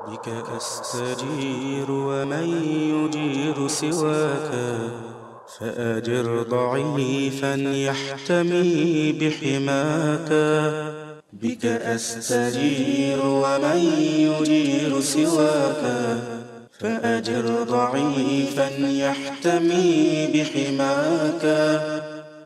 بك أستجير ومن يجير سواك فأجر ضعيفا يحتمي بحماك بك أستجير ومن يجير سواك فأجر ضعيفا يحتمي بحماك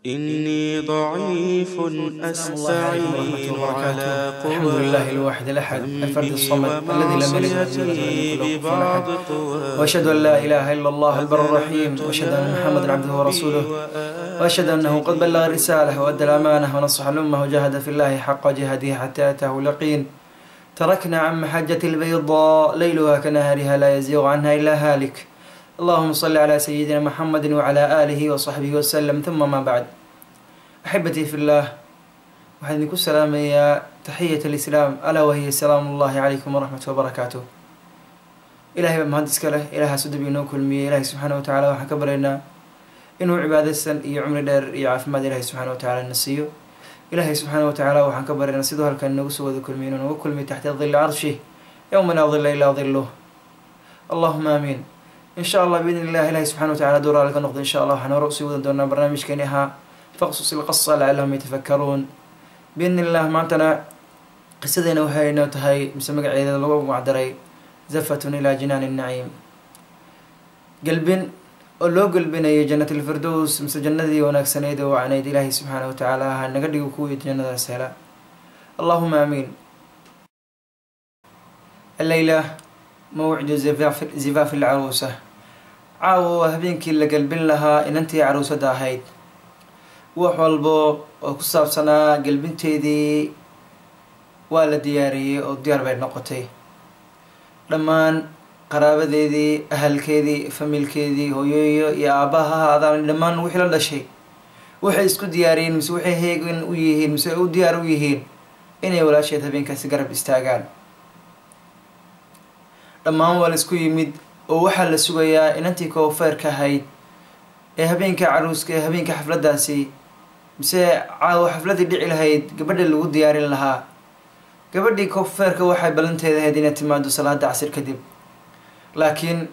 إني ضعيف أستعين على قوى الحمد لله الواحد الأحد الفرد الصمد الذي لم يلد ولم يولد ولم يكن له كفوا أحد وأشهد أن لا إله إلا الله البر الرحيم وأشهد أن محمدا عبده ورسوله وأشهد أنه قد بلغ الرسالة وأدى الأمانة ونصح الأمة وجاهد في الله حق جهاده حتى أتاه اليقين تركنا عن محجة البيضاء ليلها كنهارها لا يزيغ عنها إلا هالك اللهم صل على سيدنا محمد وعلى آله وصحبه وسلم ثم ما بعد أحبتي في الله وحدنكم السلام يا تحية الإسلام ألا وهي سلام الله عليكم ورحمة وبركاته إلهي بمهندس كله إلهي سدبي إنه كل مية إلهي سبحانه وتعالى وحكبرنا إنه عبادة السن عمر دار يعرف ما إلهي سبحانه وتعالى النسيه إلهي سبحانه وتعالى وحكبرنا سيدها كان نقص وذكر مين وكل مية تحت ظل عرشه يوم لا ظل إلا ظله اللهم آمين إن شاء الله بإذن الله إلهي سبحانه وتعالى دور لك النقطة إن شاء الله حنرأسي ودنا برنامج كنها فاقصص القصة لعلهم يتفكرون بإذن الله ما أنتنا قصدنا وهينا تهي مسمى عيدا لو معدري زفة إلى جنان النعيم قلب لو قلبنا يا جنة الفردوس مس جنة وناك سنيد وعنيد إلهي سبحانه وتعالى نقدر كوي جنة السهلة اللهم آمين الليلة موعد زفاف العروسة عاو هبينك اللي قلبين لها إن أنتي عروسة داهيد وحوالبو وكساب سنة قلبين تيدي والا دياري أو ديار بين نقطي لما قرابة ديدي أهل كيدي فميل كيدي هو يا أباها هذا لما وحي لنا شيء وحي اسكو ديارين مس وحي هيقين ويهين مس او ديار ويهين إني ولا شيء هبينك سقرب استاقان لما هو لسكو يمد ووحا لسوغيا إن أنتي كوفير كهيد هبينك عروسك هبينك حفلة داسي مسي عاو حفلة ديعي لهيد قبل اللي ود ديارين لها قبل كوفيرك وحي بلنتي ذا هيدين اتمادو صلاة عصر كدب لكن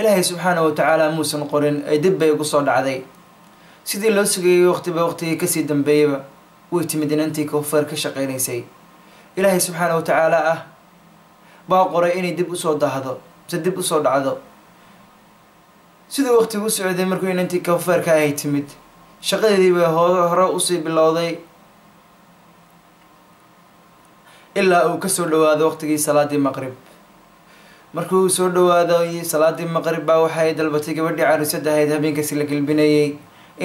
إلهي سبحانه وتعالى موسى نقرن أي دب يقصد عذي سيدي لو سوغي وقتي كسي دنبيبا ويتمدين أنتي كوفيرك شقينيسي إلهي سبحانه وتعالى باقوري إني dib usoo dahdo mise dib usoo dhacdo sidoo waqtigu u socday markuu inantii kafeerka ay timid shaqadeedii bay hore u sii bilowday ilaa uu ka soo dhawaado waqtigii salaadii maqrib markuu soo dhawaado salaadii maqrib baa waxay dalbatay gabadhii caruusada ahayd habeenkaasi la galbinayay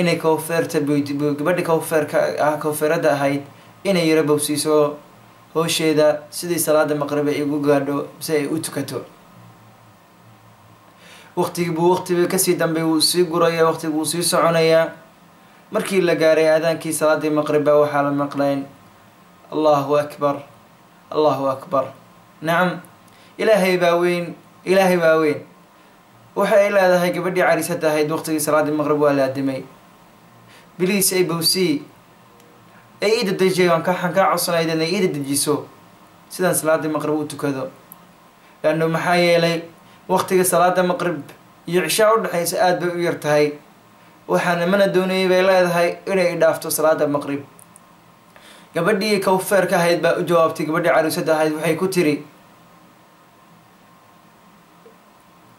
inay kafeerta gabadhii kafeerada ahayd inay yara bowsiiso howsheeda sidii salaada maqrib ay ugu gaadho si ay u tukato waqtiga kasii dambe uu sii guraya waqtigu uu sii soconaya markii la gaaray aadaankii salaadii maqrib baa waxaa la maqlayn allahu akbar nacam ilaahay baa weyn waxay leedahay gabadhii cariisada ahayd waqtigii salaadii maqrib waa la aadimay biliis ay bowsii ay ida dejiyan ka codsanayda inay ida dejiso sidaan salaada maqrib u tukado laanno maxaa yeelay waqtiga salaada maqrib iyo cishaa u dhaxaysa aad bay u yar tahay waxaana mana doonayay bay leedahay inay dhaafto salaada maqrib gabadhii kawfeerka ahayd baa u jawaabtay gabadhii caruusada ahayd waxay ku tiri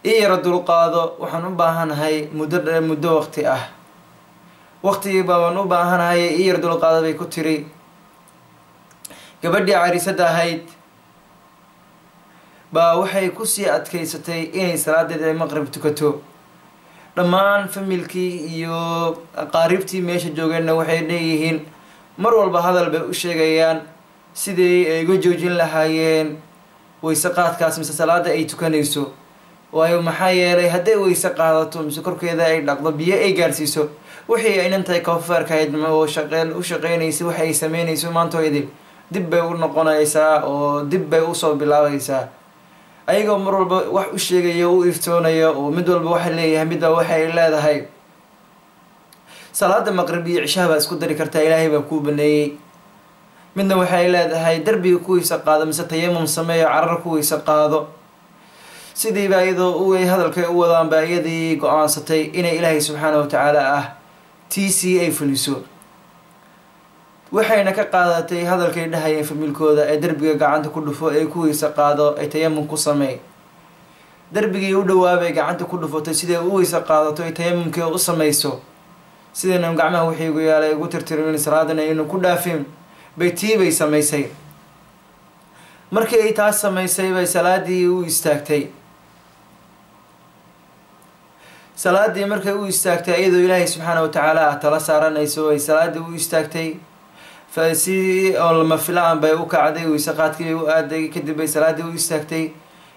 yara dulqaado waxaan u baahanahay muddo waqti ah waqtigii baan u baahanahay yar dulqaada bay ku tiri gabadhii cariisada ahayd baa waxay kusii adkaysatay inay salaadeeda maqrib tukato dhammaan familkii iyo qaaribtii meesha joogeenna waxay leeyihiin mar walba hadal bay u sheegayaan sidii ay uga joojin lahaayeen wayse qaadkaas mise salaada ay tukanayso waayo maxaa yeelay hadday wayse qaadato mise korkeeda ay dhaqdo biyo ay gaarsiiso wixii ay inantay kafeerka ahayd oo u shaqeynaysa waxa ay sameynayso maantoodii dib bay u noqonaysaa oo dib bay usoo bilaabaysaa ayagoo mar walba wax u sheegaya u iftoonaya oo mid walba waxa leeyahay midba waxay leedahay salaada maqrib iyo cishaha baa isku dari kartaa ilaahay baa kuu baneeyey midna waxay leedahay derbiga kuwiisa qaado mise tayamum sameeyo carar kuwiisa qaado. sidiiba iyadoo ay hadalkay u wadaanba iyadii go-aansatay inay ilaahay subxaana wa tacaala ah tiisii ay fuliso. waxayna ka qaadatay hadalkay dhahayeen familkooda ee derbiga gacanta ku dhufo ee kuwiisa qaado ay tayamum ku sameey. derbigii u dhawaabay gacanta ku dhufatay siday u weysa qaadato ay tayamumkii u samayso, sidayna gacmaha wixii ugu yaalay ugu tirtirin salaadana inuu ku dhaafin bay tiibay samaysay. markii ay taas samaysay bay salaadii u istaagtay. salaadii markay u istaagtay iyadoo ilaahay subxaana wa tacaala tala saaranayso ay salaadii u istaagtay. si oo lama filaan bay u kacday, weyse qaadkii bay u aaday, kadib bay salaadii u istaagtay.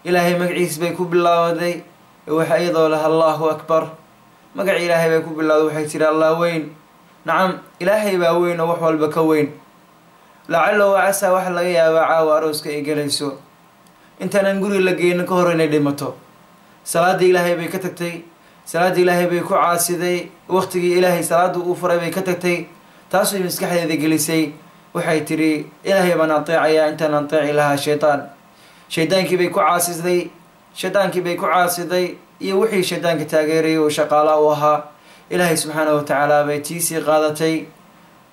ilaahay magaciis bay ku bilaawaday, waxa iyadoo laha allahu akbar, magaci ilaahay bay ku bilowday. waxay tiri allah weyn, nacam ilaahay baa weyn oo wax walba ka weyn. lacalo casaa waxa laga yaabaa caawa arooska ay galayso intaanan guri la geynin ka hor inay dhimato. salaadii ilaahay bay ka tagtay, salaadii ilaahay bay ku caasiday, waqtigii ilaahay salaada uu furay bay ka tagtay. taasay maskaxdeeda gelisay. waxay tiri ilaahay baan ateecayaa intaan ateeci lahaa shaydaankii bay ku caasiday, shaydaankii bay ku caasiday iyo wixii shaydaanka taageerayay oo shaqaala u ahaa. ilaahay subxaana wa tacaala bay tiisii qaadatay.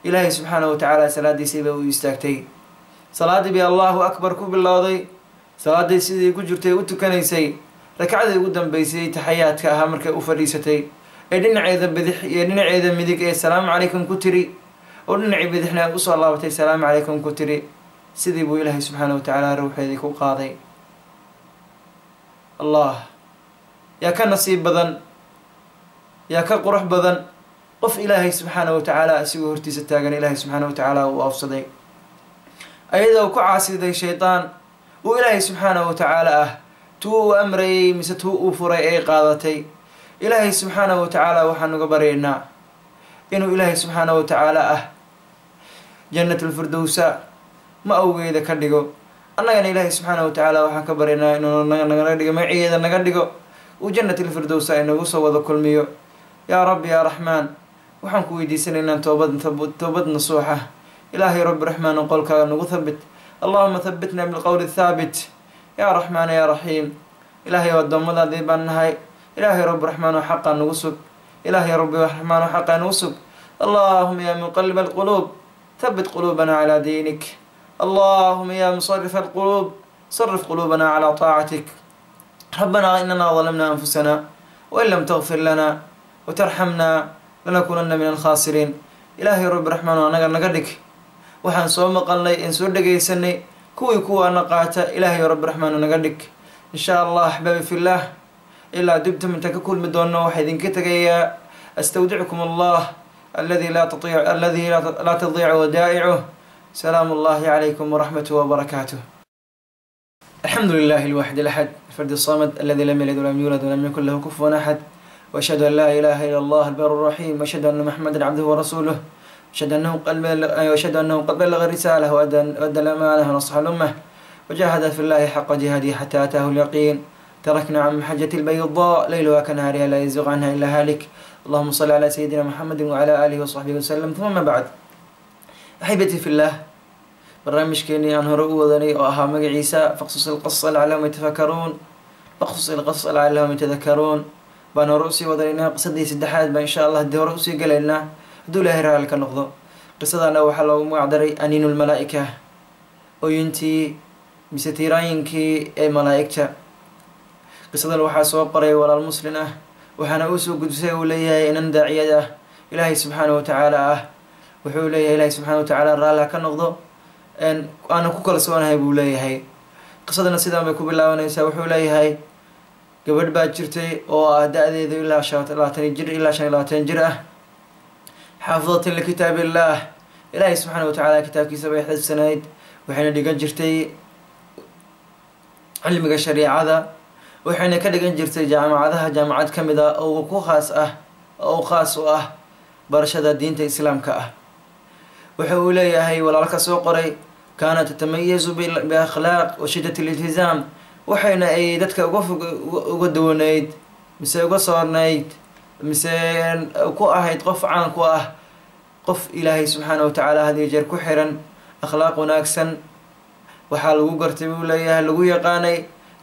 ilaahay subxaana wa tacaala salaadiisii bay u istaagtay. salaadii bay allahu akbar ku bilowday. salaadii sidii ku jirtay u tukanaysay. rakcadii ugu dambeysay taxayaadka ahaa markay u fadhiisatay ee dhinaceeda bidix iyo dhinaceeda midig ee salaamu calaykum ku tiri, oo dhinacii bidixna usoo laabatay salaamu calaykum ku tiri. sidii buu ilaahay subxaana wa tacaala ruuxeedii ku qaaday. allah yaa ka nasiib badan, yaa ka qurux badan qof ilaahay subxaana wa tacaala asigoo hortiisa taagan ilaahay subxaana wa tacaala uu aafsaday, ayadoo ku caasiday shaydaan uu ilaahay subxaana wa tacaala ah tuu uu amrayay mise tuu uu furay ay qaadatay. ilaahay subxaana wa tacaala waxaan uga baryaynaa inuu ilaahay subxaana wa tacaala ah jannatulfirdowsa ma awgeeda ka dhigo. annagana ilaahay subxaana wa tacaala waxaan ka baryaynaa inuu naga dhigo magaceeda naga dhigo, uu jannatilfirdowsa inagu soo wada kulmiyo. yaa rabbi yaa raxmaan, waxaan ku weydiisanaynaa toobad nasuuxa. ilaahay rabbi raxmaan qolkaaga nagu thabit. allahuma thabitna bilqowli thaabit. yaa raxmaan yaa raxiim, ilaahay addoommadaadii baan nahay. ilaahay rabbi raxmaan oo xaqaa nagu sug. ilaahay rabbi raxmaan oo xaqaa nagu sug. allahuma yaa muqalib alquluub thabit quluubana calaa diinik. اللهم يا مصرف القلوب صرف قلوبنا على طاعتك. ربنا إننا ظلمنا أنفسنا وإن لم تغفر لنا وترحمنا لنكونن من الخاسرين. إلهي رب الرحمن ونقدك وحن صوم قلني إن سودك يسني كوي نقاتا. إلهي رب الرحمن ونقدك إن شاء الله أحبابي في الله إلا دبتم من تككل مدونا وحيدين كتغيا. أستودعكم الله الذي لا تضيع ودائعه. سلام الله عليكم ورحمته وبركاته. الحمد لله الواحد الأحد الفرد الصمد الذي لم يلد ولم يولد ولم يكن له كفوا أحد، وأشهد أن لا إله إلا الله البر الرحيم، وأشهد أن محمدا عبده ورسوله، وأشهد أنه قد بلغ الرسالة وأدى الأمانة ونصح الأمة وجاهد في الله حق جهاده حتى أتاه اليقين. تركنا عن محجة البيضاء ليلها كنهارها لا يزيغ عنها إلا هالك. اللهم صل على سيدنا محمد وعلى آله وصحبه وسلم. ثم بعد، أحبتي في الله، barnaamijkeenii aan hore u wadanay oo ahaa magaciisa faqsus alqasas lacallahum yatafakkaruun faqsus alqasas lacallahum yatadakkaruun baan hore usii wadanaynaa. qisadii saddexaad baan insha allah haddii hore usii galaynaa hadduu ilaahay raali ka noqdo. qisadana waxaa loogu magacdaray aniinu lmalaa'ika, ooyintii mise tiiraayinkii ee malaa'igta. qisadan waxaa soo qoray walaal muslin ah, waxaana uu soo gudbisay uu leeyahay inan daaciyad ah ilaahay subxaana wa tacaala ah. wuxuu leeyahay ilaahay subxaana wa tacaala raalli ka noqdo, aana ku kalsoonahay buu leeyahay. qisadana sidaan bay ku bilaabanaysaa. wuxuu leeyahay gabadh baa jirtay oo ah da-deedu ilaa 25 jir ilaa 25 jir ah, xaafidatan likitaab illaah, ilaahay subxaana wa tacaala kitaabkiisa bay xifdsanayd. waxayna dhigan jirtay cilmiga shariicada, waxayna ka dhigan jirtay jaamacad ka mid ah oo khaas u ah barashada diinta islaamka ah. wuxa uu leeyahay walaalka soo qoray kaanat tatamayazu biakhlaaq wa shiddat aliltizaam, waxayna ay dadka uga duwanayd mise uga soornayd mise ku ahayd qof caan ku ah, qof ilaahay subxaana wa tacaala had iyo jeer ku xiran, akhlaaq wanaagsan waxaa lagu gartay buu leeyahay lagu yaqaanay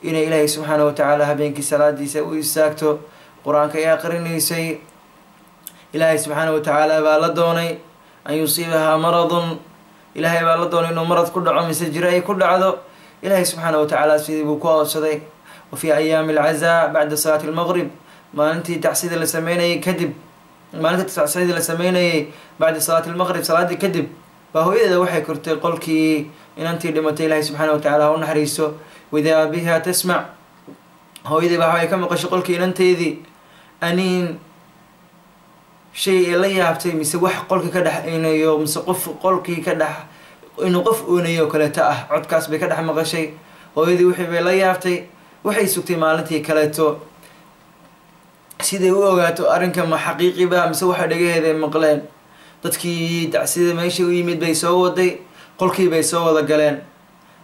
inay ilaahay subxaanahu watacaala habeenkii salaadiisa u istaagto qur-aanka ay aqrinaysay ilaahay subxaanahu watacaala baa la doonay an yusiibahaa maradun ilaahay baa la doonay inuu marad ku dhaco mise jiro ay ku dhacdo ilaahay subxaanahu watacaala sidii buu ku oodsaday wa fii ayaami alcazaa bacda salaati almaqrib maalintii tacsida la sameynayay kadib maalintii tacsida la sameynayay bacda salaati almaqrib salaadii kadib baa hooyadeeda waxay kortay qolkii inantii dhimatay ilaahay subxaanahu watacaala ha u naxariiso widaa biha tasmac hooyadii baa waxay ka maqashay qolkii inanteedii aniin shay ee la yaabtay mise wax qolkii ka dhex inayo mise qof qolkii ka dhex inuu qof oonayo kaleeto ah codkaas bay ka dhex maqashay hooyadii wixii bay la yaabtay waxay sugtay maalintii kaleeto siday u ogaato arrinka ma xaqiiqiba mise waxa dhagaheeday maqleen dadkii tacsida meesha u yimid bay soo waday qolkii bay soo wada galeen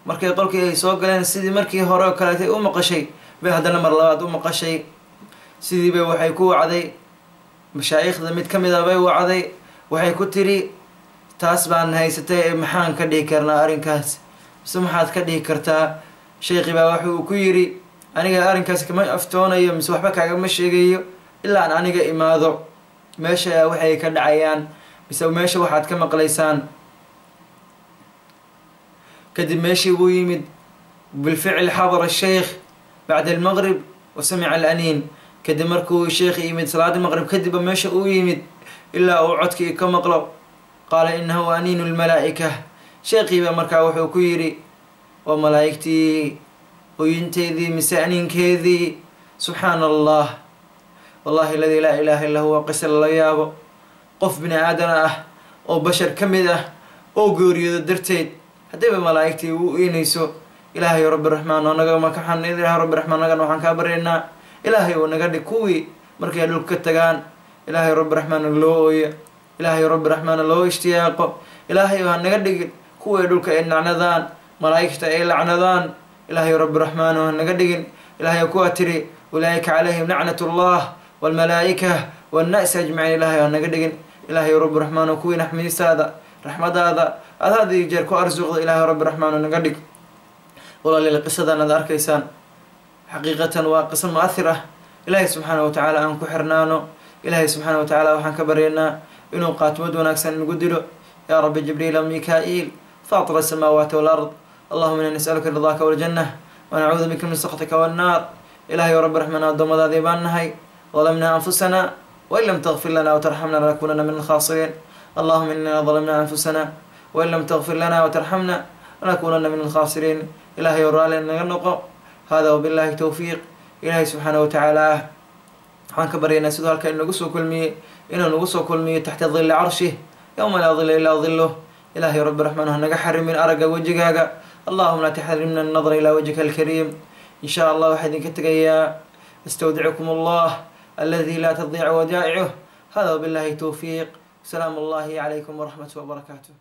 markay qolkii ay soo galeen sidii markii hore oo kaleetay u maqashay bay haddana mar labaad u maqashay sidiiba waxay ku wacday mashaayikhda mid ka mid a bay wacday waxay ku tiri taas baan haysatay maxaan ka dhihi karnaa arrinkaas mise maxaad ka dhihi kartaa sheekhi baa waxa uu ku yidhi aniga arrinkaas kama aftoonayo mise waxba kaagama sheegayo ilaa aan aniga imaado meesha waxay ka dhacayaan mise meesha waxaad ka maqlaysaan kadib meeshii buu yimid bilficl xadara sheikh bacda almaqrib wa samica alaniin kadib markuu sheekhi yimid salaada maqrib kadibba meesha uu yimid ilaa uu codkii ka maqlo qaala inahu aniinu lmalaa'ika sheekhiiba markaa wuxuu ku yidhi waa malaa'igtii oyinteedii mise aniinkeedii subxaana allah wallahi aladii laa ilaaha illa huwa qisa lala yaabo qof bini aadana ah oo bashar ka mid ah oo geeriyoodo darteed haddayba malaa'igtii u iinayso ilaahay rabbi raxmaan anaga makaxan ilahay rabbi raxmaan nagan waxaan kaa baryaynaa ilaahay oo naga dhig kuwii markay dhulka ka tagaan ilaahay rabbi raxmaana loo ooyo ilaahay rabbi raxmaana loo ishtiyaaqo ilaahay oo ha naga dhigin kuwii dhulka ay nacnadaan malaa'igta ay lacnadaan ilaahay rabbi raxmaano ha naga dhigin ilaahay kuwaa tiri ulaa'ika calayhim lacnat ullah waalmalaa'ika waannaasi ajmaciin ilaahay ha naga dhigin ilaahay rabbi raxmaano kuwii naxmiistaada raxmadaada aada had iyo jeer ku arsuuqda ilaahay rabbi raxmaano naga dhig walaaliil qisadan aad arkaysaan xaqiiqatan waa qiso mu-ahir ah ilaahay subxaana watacaala aan ku xirnaano ilaahay subxaana watacaala waxaan ka baryaynaa inuu qaatimad wanaagsan nagu dilo yaa rabbi jibriila mika-iil faatira asamaawaati walard allahuma ina nas'aluka ridaaka waljanna wanacuudu bika min saktika wannaar ilaahay o rabbi raxmaan addoommadaadii baan nahay dalamnaa anfusana wain lam tagfir lana watarxamna lanakunana min alkhaasiriin allahuma inana dalamna anfusana wain lam tagfir lana watarxamna lanakunana min alkhaasiriin ilaahay o raali naga noqo hada wabillahi towfiiq ilaahay subxaana watacaala ah waxaan ka baryaynaa siduu halka inagu soo kulmiyey inuu nagu soo kulmiyo taxta dilli carshih yowma laa dila ilaa diluh ilaahay rabbi raxmaan ha naga xarimin aragga wejigaaga allahuma laa taxrimna annadra ilaa wajhika alkariim in shaa allah waxaa idinka tegayaa astawdicukum allah aladi laa tadiicu wadaa'icuh hada wabillahi towfiiq salaamu allahi calaykum waraxmatuh wabarakaatuh